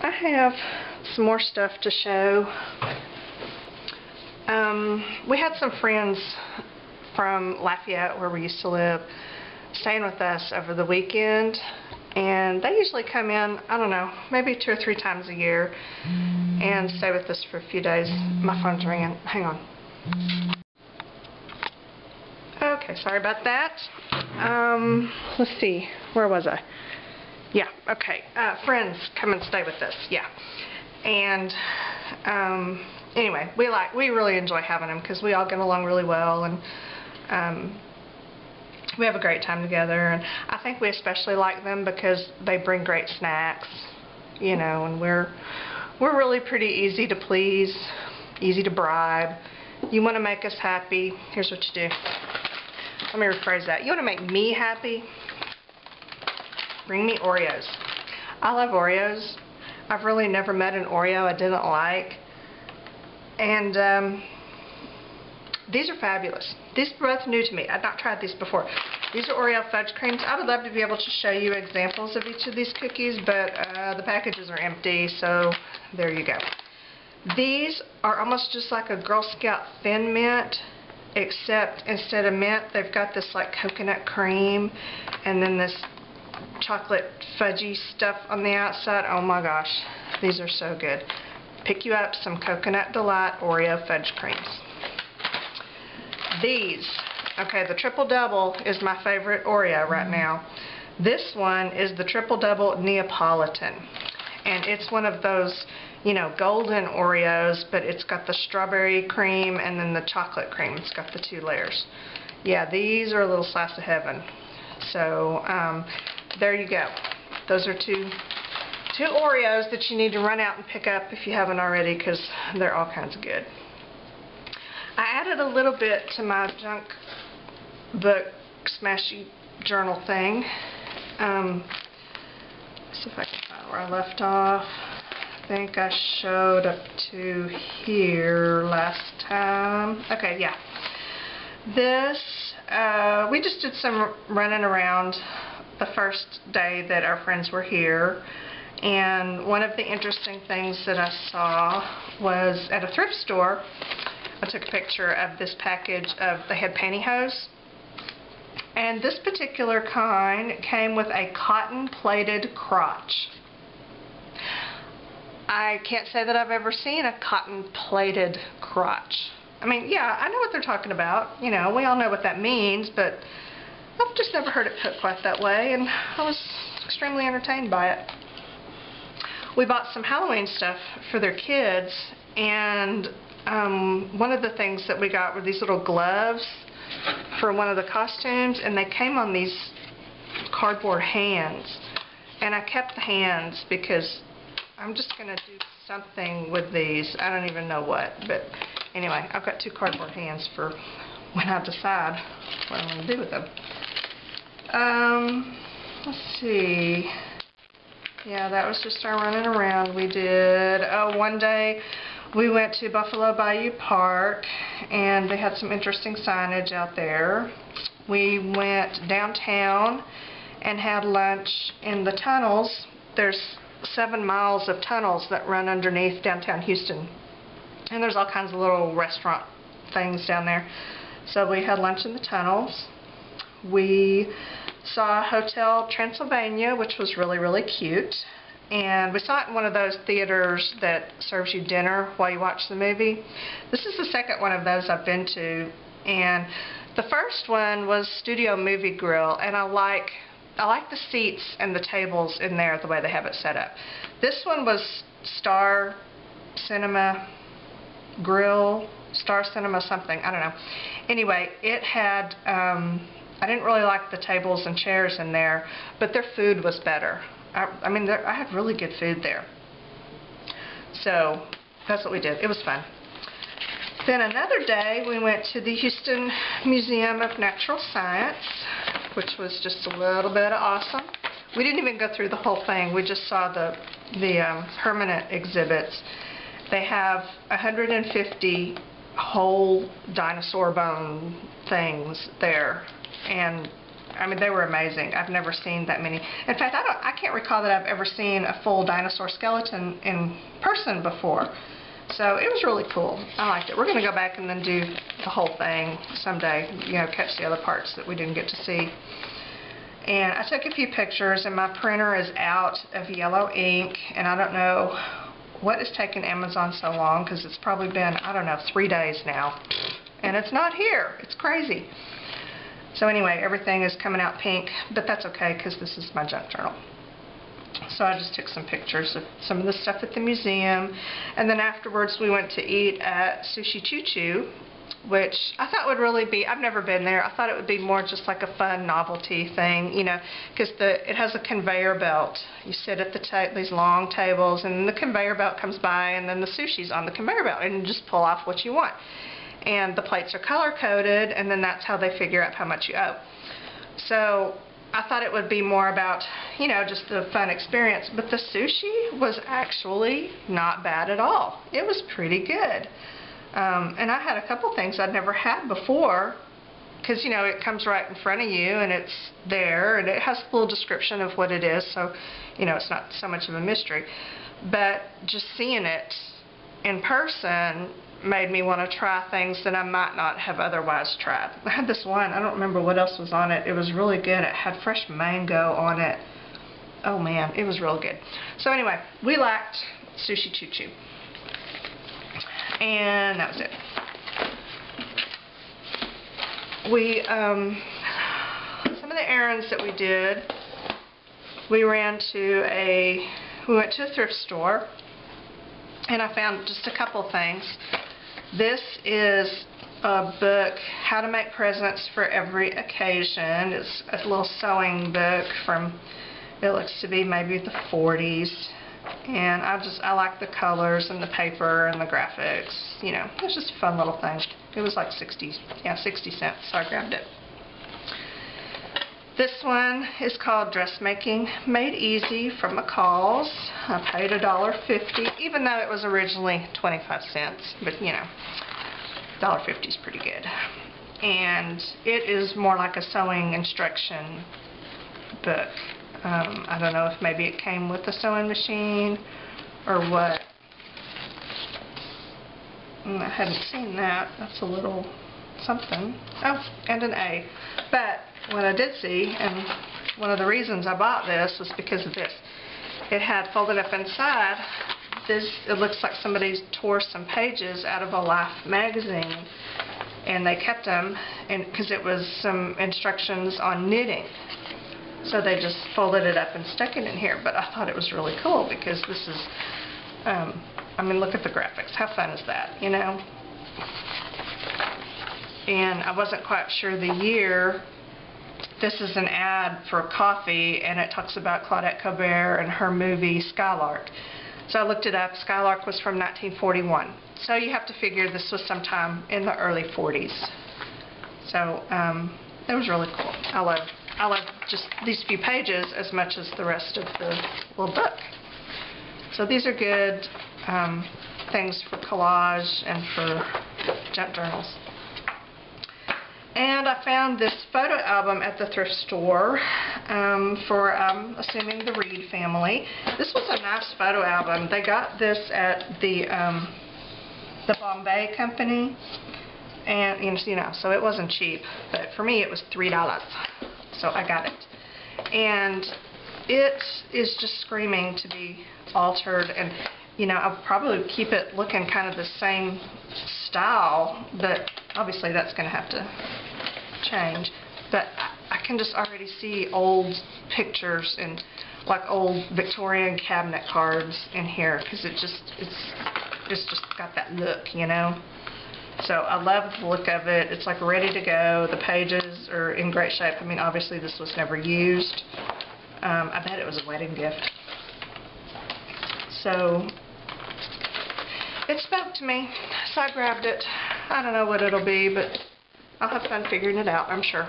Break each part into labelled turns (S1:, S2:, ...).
S1: I have some more stuff to show. We had some friends from Lafayette, where we used to live, staying with us over the weekend, and they usually come in, I don't know, maybe 2 or 3 times a year and stay with us for a few days. My phone's ringing. Hang on. Okay, sorry about that. Let's see, where was I? Yeah, okay. Friends come and stay with us, yeah. And anyway, we really enjoy having them because we all get along really well, and we have a great time together. And I think we especially like them because they bring great snacks, you know, and we're really pretty easy to please, easy to bribe. You want to make us happy, here's what you do. Let me rephrase that. You want to make me happy? Bring me Oreos. I love Oreos. I've really never met an Oreo I didn't like. And these are fabulous. These are both new to me. I've not tried these before. These are Oreo fudge creams. I would love to be able to show you examples of each of these cookies, but the packages are empty, so there you go. These are almost just like a Girl Scout Thin Mint, except instead of mint, they've got this like coconut cream and then this chocolate fudgy stuff on the outside. Oh my gosh, these are so good. Pick you up some Coconut Delight Oreo fudge creams. These, okay, the Triple Double is my favorite Oreo right now. This one is the Triple Double Neapolitan, and it's one of those, you know, golden Oreos, but it's got the strawberry cream and then the chocolate cream. It's got the 2 layers. Yeah, these are a little slice of heaven. So there you go. Those are two Oreos that you need to run out and pick up if you haven't already, because they're all kinds of good. I added a little bit to my junk book smashy journal thing. Let's see if I can find where I left off. I think I showed up to here last time. Okay, yeah. This, we just did some running around the first day that our friends were here, and one of the interesting things that I saw was at a thrift store. I took a picture of this package of, they had pantyhose, and this particular kind came with a cotton plated crotch. I can't say that I've ever seen a cotton plated crotch. I mean, yeah, I know what they're talking about. You know, we all know what that means, but I've just never heard it put quite that way, and I was extremely entertained by it. We bought some Halloween stuff for their kids, and one of the things that we got were these little gloves for one of the costumes, and they came on these cardboard hands. And I kept the hands because I'm just going to do something with these. I don't even know what, but anyway, I've got 2 cardboard hands for when I decide what I'm going to do with them. Let's see. Yeah, that was just our running around. We did, one day we went to Buffalo Bayou Park, and they had some interesting signage out there. We went downtown and had lunch in the tunnels. There's 7 miles of tunnels that run underneath downtown Houston, and there's all kinds of little restaurant things down there. So we had lunch in the tunnels. We saw Hotel Transylvania, which was really, really cute. And we saw it in one of those theaters that serves you dinner while you watch the movie. This is the second one of those I've been to, and the first one was Studio Movie Grill, and I like the seats and the tables in there the way they have it set up. This one was Star Cinema Grill, Star Cinema something, I don't know. Anyway, it had, I didn't really like the tables and chairs in there, but their food was better. I mean, I had really good food there. So that's what we did. It was fun. Then another day we went to the Houston Museum of Natural Science, which was just a little bit awesome. We didn't even go through the whole thing. We just saw the permanent exhibits. They have 150 whole dinosaur bone things there, and I mean, they were amazing. I've never seen that many. In fact, I can't recall that I've ever seen a full dinosaur skeleton in person before. So it was really cool. I liked it. We're going to go back and then do the whole thing someday, you know, catch the other parts that we didn't get to see. And I took a few pictures, and my printer is out of yellow ink, and I don't know what is taking Amazon so long, because it's probably been, I don't know, 3 days now. And it's not here. It's crazy. So anyway, everything is coming out pink, but that's okay because this is my junk journal. So I just took some pictures of some of the stuff at the museum, and then afterwards we went to eat at Sushi Choo Choo, which I thought would really be, I've never been there, I thought it would be more just like a fun novelty thing, you know, because it has a conveyor belt. You sit at these long tables, and then the conveyor belt comes by, and then the sushi's on the conveyor belt, and you just pull off what you want. And the plates are color-coded, and then that's how they figure out how much you owe. So I thought it would be more about, you know, just the fun experience, but the sushi was actually not bad at all. It was pretty good. And I had a couple things I'd never had before, because, you know, it comes right in front of you, and it's there, and it has a little description of what it is, so, you know, it's not so much of a mystery. But just seeing it in person made me want to try things that I might not have otherwise tried. I had this one, I don't remember what else was on it. It was really good. It had fresh mango on it. Oh man, it was real good. So anyway, we liked Sushi Choo Choo. And that was it. We, some of the errands that we did, we went to a thrift store, and I found just a couple things. This is a book, How to Make Presents for Every Occasion. It's a little sewing book from, it looks to be maybe the 40s. And I like the colors and the paper and the graphics. You know, it's just a fun little thing. It was like 60 cents, so I grabbed it. This one is called Dressmaking Made Easy from McCall's. I paid $1.50, even though it was originally 25 cents. But, you know, $1.50 is pretty good. And it is more like a sewing instruction book. I don't know if maybe it came with the sewing machine or what. I hadn't seen that. That's a little something. Oh, and an A. But what I did see, and one of the reasons I bought this was because of this. It had folded up inside this, it looks like somebody tore some pages out of a Life magazine, and they kept them because it was some instructions on knitting. So they just folded it up and stuck it in here. But I thought it was really cool because this is, I mean, look at the graphics. How fun is that, you know? And I wasn't quite sure the year. This is an ad for coffee, and it talks about Claudette Colbert and her movie Skylark. So I looked it up. Skylark was from 1941. So you have to figure this was sometime in the early 40s. So it was really cool. I love just these few pages as much as the rest of the little book. So these are good things for collage and for junk journals. And I found this photo album at the thrift store for, assuming, the Reed family. This was a nice photo album. They got this at the Bombay company, and you know, so it wasn't cheap. But for me, it was $3, so I got it. And it is just screaming to be altered, and you know, I'll probably keep it looking kind of the same style, but obviously that's going to have to change. But I can just already see old pictures and like old Victorian cabinet cards in here, because it's just got that look, you know. So I love the look of it. It's like ready to go. The pages are in great shape. I mean, obviously this was never used. I bet it was a wedding gift. So it spoke to me, so I grabbed it. I don't know what it'll be, but I'll have fun figuring it out, I'm sure.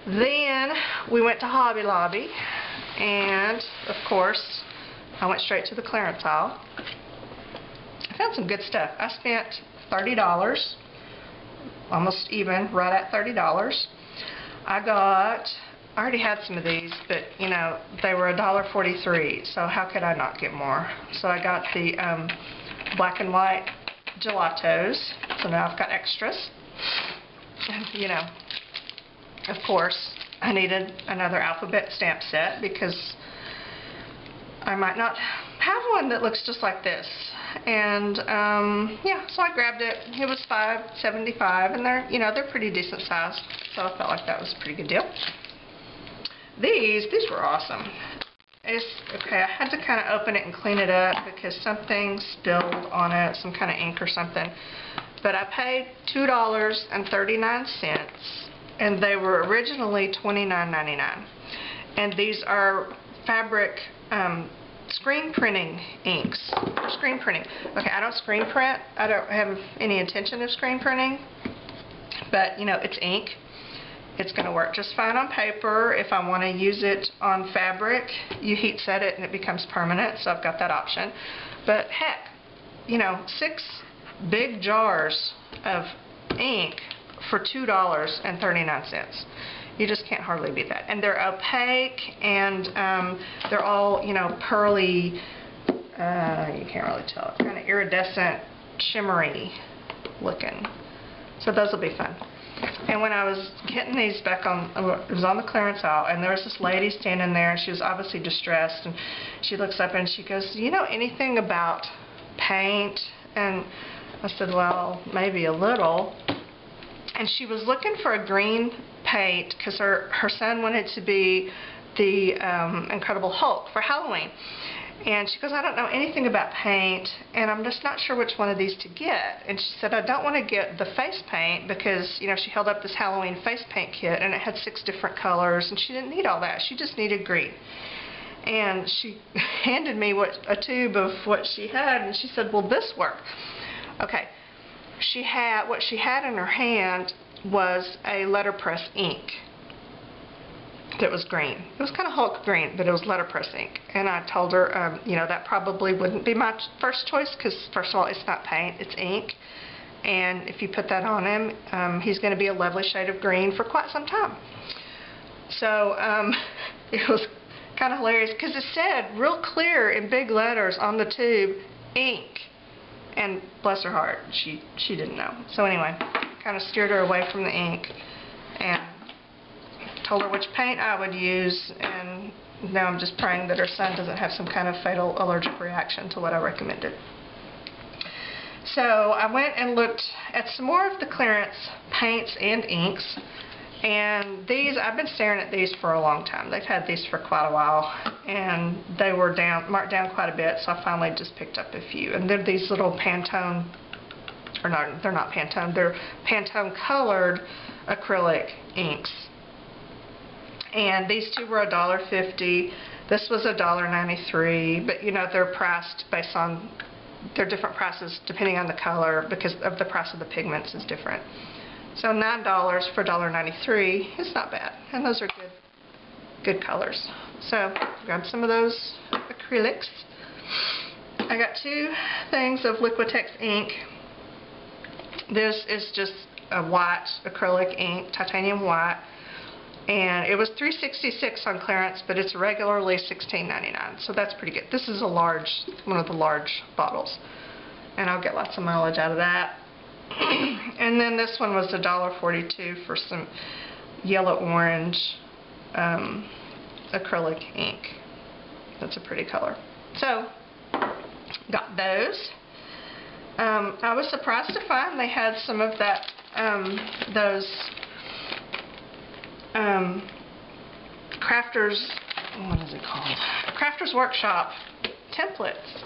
S1: Then we went to Hobby Lobby, and of course I went straight to the clearance aisle. I found some good stuff. I spent $30, almost even, right at $30. I already had some of these, but you know, they were $1.43, so how could I not get more? So I got the black and white gelatos, so now I've got extras. You know, of course, I needed another alphabet stamp set because I might not have one that looks just like this. And yeah, so I grabbed it. It was $5.75, and they're pretty decent size, so I felt like that was a pretty good deal. These were awesome. Okay, I had to kind of open it and clean it up because something spilled on it, some kind of ink or something. But I paid $2.39, and they were originally $29.99. And these are fabric screen printing inks. Screen printing. Okay, I don't screen print. I don't have any intention of screen printing. But, you know, it's ink. It's going to work just fine on paper. If I want to use it on fabric, you heat set it and it becomes permanent, so I've got that option. But heck, you know, 6 big jars of ink for $2.39. You just can't hardly beat that. And they're opaque, and they're all, you know, pearly, you can't really tell, kind of iridescent, shimmery looking. So those will be fun. And when I was getting these back on, it was on the clearance aisle, and there was this lady standing there, and she was obviously distressed, and she looks up and she goes, "Do you know anything about paint?" And I said, "Well, maybe a little." And she was looking for a green paint because her son wanted to be the Incredible Hulk for Halloween. And she goes, "I don't know anything about paint, and I'm just not sure which one of these to get." And she said, "I don't want to get the face paint because," you know, she held up this Halloween face paint kit, and it had 6 different colors, and she didn't need all that. She just needed green. And she handed me a tube of what she had, and she said, "Will this work?" Okay. What she had in her hand was a letterpress ink that was green. It was kind of Hulk green, but it was letterpress ink. And I told her, you know, that probably wouldn't be my first choice because, first of all, it's not paint, it's ink. And if you put that on him, he's going to be a lovely shade of green for quite some time. So it was kind of hilarious because it said real clear in big letters on the tube, ink. And bless her heart, she didn't know. So anyway, kind of steered her away from the ink and told her which paint I would use, and now I'm just praying that her son doesn't have some kind of fatal allergic reaction to what I recommended. So I went and looked at some more of the clearance paints and inks, and these, I've been staring at these for a long time. They've had these for quite a while, and they were marked down quite a bit, so I finally just picked up a few. And they're these little Pantone, or no, they're not Pantone, they're Pantone colored acrylic inks. And these two were $1.50. This was $1.93, but you know, they're priced based on, they're different prices depending on the color because of the price of the pigments is different. So $9 for $1.93 is not bad, and those are good colors. So grab some of those acrylics. I got 2 things of Liquitex ink. This is just a white acrylic ink, titanium white, and it was $3.66 on clearance, but it's regularly $16.99, so that's pretty good. This is one of the large bottles, and I'll get lots of mileage out of that. And then this one was $1.42 for some yellow-orange acrylic ink. That's a pretty color. So, got those. I was surprised to find they had some of that, those Crafters, what is it called? Crafters Workshop templates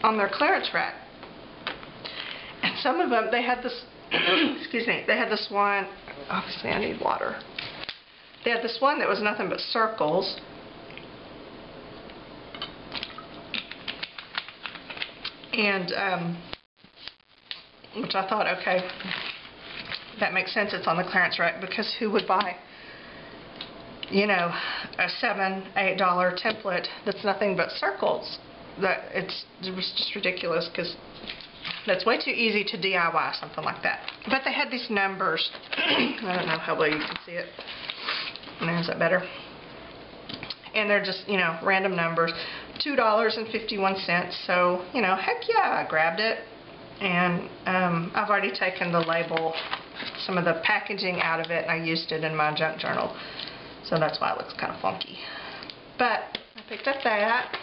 S1: on their clearance rack. And some of them, they had this, excuse me, they had this one, obviously I need water. They had this one that was nothing but circles. And, which I thought, okay, that makes sense, it's on the clearance rack, because who would buy, you know, a $7, $8 template that's nothing but circles? It was just ridiculous, because that's way too easy to DIY something like that. But they had these numbers. I don't know how well you can see it. Now, is that better? And they're just, you know, random numbers. $2.51. So, you know, heck yeah, I grabbed it. And I've already taken the label, some of the packaging out of it, and I used it in my junk journal. So that's why it looks kind of funky. But I picked up that.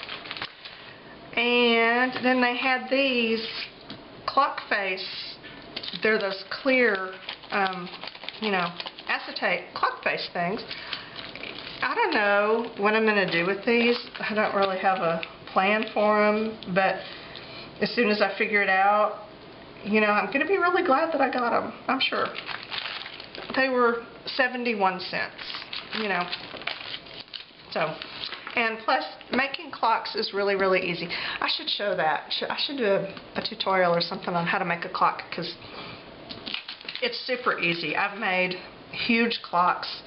S1: And then they had these clock face. They're those clear, you know, acetate clock face things. I don't know what I'm going to do with these. I don't really have a plan for them, but as soon as I figure it out, you know, I'm going to be really glad that I got them, I'm sure. They were 71 cents, you know. So, and plus, making clocks is really, really easy. I should show that. I should do a tutorial or something on how to make a clock, because it's super easy. I've made huge clocks.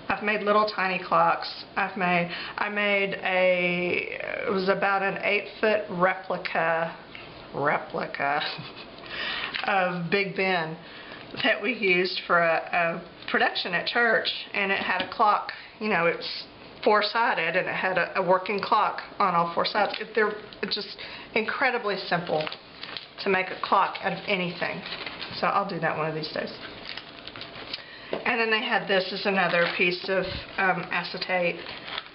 S1: I've made little tiny clocks. I made it was about an 8-foot replica of Big Ben that we used for a production at church, and it had a clock, you know, it's 4-sided, and it had a working clock on all 4 sides. They're just incredibly simple to make a clock out of anything. So I'll do that one of these days. And then they had this as another piece of acetate.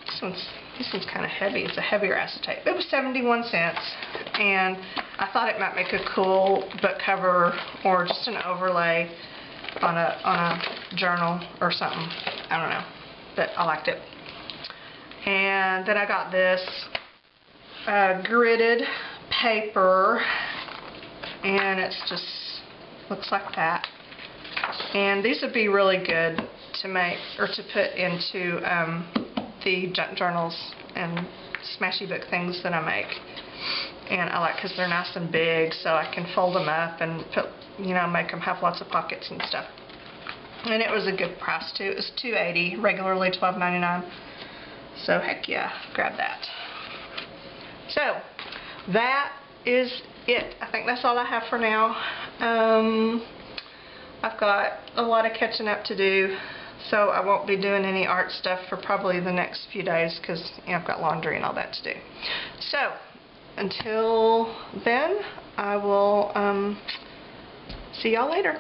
S1: This one's kind of heavy. It's a heavier acetate. It was 71 cents, and I thought it might make a cool book cover or just an overlay on a journal or something. I don't know, but I liked it. And then I got this gridded paper, and it's just looks like that. And these would be really good to make or to put into the junk journals and smashy book things that I make. And I like because they're nice and big, so I can fold them up and put, you know, make them have lots of pockets and stuff. And it was a good price too. It was $2.80, regularly $12.99. So heck yeah, grab that. So that is it. I think that's all I have for now. I've got a lot of catching up to do, so I won't be doing any art stuff for probably the next few days because, you know, I've got laundry and all that to do. So until then, I will see y'all later.